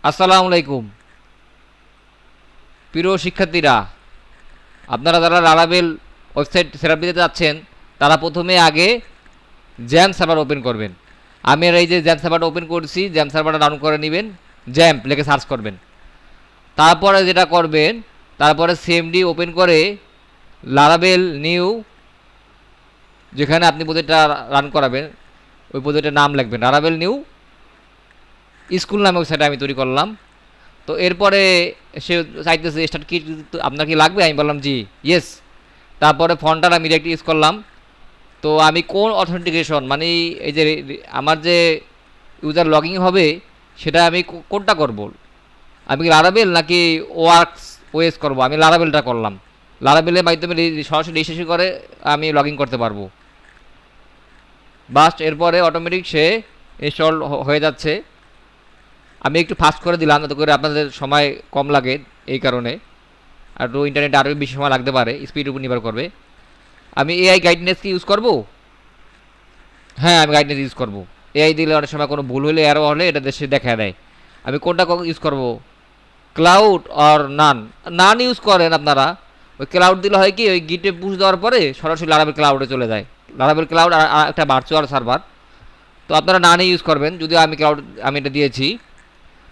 আসসালামু আলাইকুম প্রিয় শিক্ষার্থীরা, আপনারা যারা লারাবেল ওয়েবসাইট সেটআপ দিতে যাচ্ছেন তারা প্রথমে আগে জ্যাম সার্ভার ওপেন করবেন। আমি আর এই যে জ্যাম সার্ভারটা ওপেন করছি, জ্যাম সার্ভারটা ডাউনলোড করে নেবেন, জ্যাম্প লিখে সার্চ করবেন। তারপরে যেটা করবেন, তারপরে সিএমডি ওপেন করে লারাবেল নিউ, যেখানে আপনি প্রজেক্টটা রান করাবেন ওই প্রজেক্টের নাম লিখবেন লারাবেল নিউ স্কুল নামে ওয়েবসাইট আমি তৈরি করলাম। তো এরপরে সে চাইতেছে স্টার্ট কি আপনার কি লাগবে, আমি বললাম জি, ইয়েস। তারপরে ফন্টটা আমি ডিরেক্ট ইউজ করলাম। তো আমি কোন অথেন্টিকেশন মানে এই যে আমার যে ইউজার লগইন হবে সেটা আমি কোনটা করব, আমি কি লারাবেল নাকি ওয়ার্কস ওএস করব? আমি লারাবেলটা করলাম। লারাবেলের মাধ্যমে সরাসরি রেজিস্ট্রেশন করে আমি লগ ইন করতে পারবো। বাস এরপরে অটোমেটিক সে ইনস্টল হয়ে যাচ্ছে। আমি একটু ফাস্ট করে দিলাম যাতে করে আপনাদের সময় কম লাগে, এই কারণে। আর তো ইন্টারনেটে আরও বেশি সময় লাগতে পারে, স্পিড উপর নির্ভর করবে। আমি এআই গাইডনেস কি ইউজ করব? হ্যাঁ, আমি গাইডনেস ইউজ করব। এআই দিলে অনেক সময় কোনো ভুল হলে এরো হলে এটা দেশে দেখা দেয়। আমি কোনটা ইউজ করব? ক্লাউড আর নান। নান ইউজ করেন আপনারা। ওই ক্লাউড দিলে হয় কি, ওই গিটে পুশ দেওয়ার পরে সরাসরি লারাবেল ক্লাউডে চলে যায়। লারাবেল ক্লাউড আর একটা ভার্চুয়াল সার্ভার। তো আপনারা নানই ইউজ করবেন, যদিও আমি ক্লাউড আমি এটা দিয়েছি।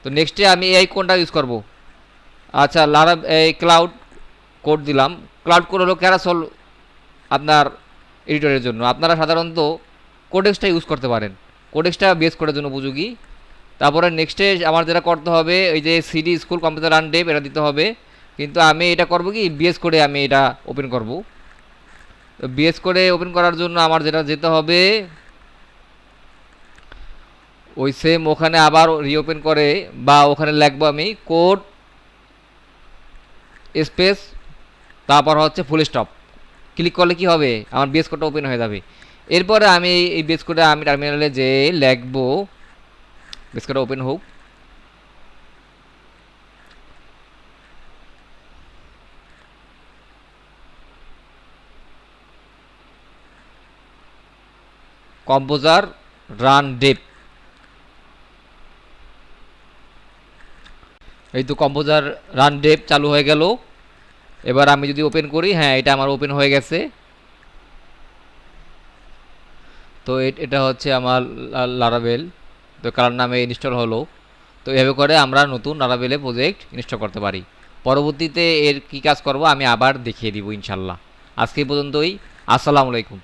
তো নেক্সটে আমি এআই কোনটা ইউজ করব? আচ্ছা, এই ক্লাউড কোড দিলাম। ক্লাউড কোড হলো ক্যারাসল আপনার এডিটরের জন্য। আপনারা সাধারণত কোডেক্সটা ইউজ করতে পারেন, কোডেক্সটা বেস করার জন্য উপযোগী। তারপরে নেক্সটে আমার যেটা করতে হবে, ওই যে CD school computer run Dave এটা দিতে হবে। কিন্তু আমি এটা করব কি, বিএস করে আমি এটা ওপেন করব। তো বিএস করে ওপেন করার জন্য আমার যেটা যেতে হবে, ওই সেম ওখানে আবার রিওপেন করে বা ওখানে লিখবো আমি কোড স্পেস, তারপর হচ্ছে ফুল স্টপ। ক্লিক করলে কি হবে, আমার বেস কোডটা ওপেন হয়ে যাবে। এরপরে আমি এই বেস কোডে আমি টার্মিনালে যে লিখবো, বেস কোডটা ওপেন হোক। কম্পোজার রান ডেপ, এই তো কম্পোজার রান ডেপ চালু হয়ে গেল। এবার আমি যদি ওপেন করি, হ্যাঁ এটা আমার ওপেন হয়ে গেছে। তো এটা হচ্ছে আমার লারাবেল, তো কালার নামে ইনস্টল হলো। তো এভাবে করে আমরা নতুন লারাবেলে প্রজেক্ট ইনস্টল করতে পারি। পরবর্তীতে এর কী কাজ করব আমি আবার দেখিয়ে দিব ইনশাল্লাহ। আজকে এই পর্যন্তই। আসসালামু আলাইকুম।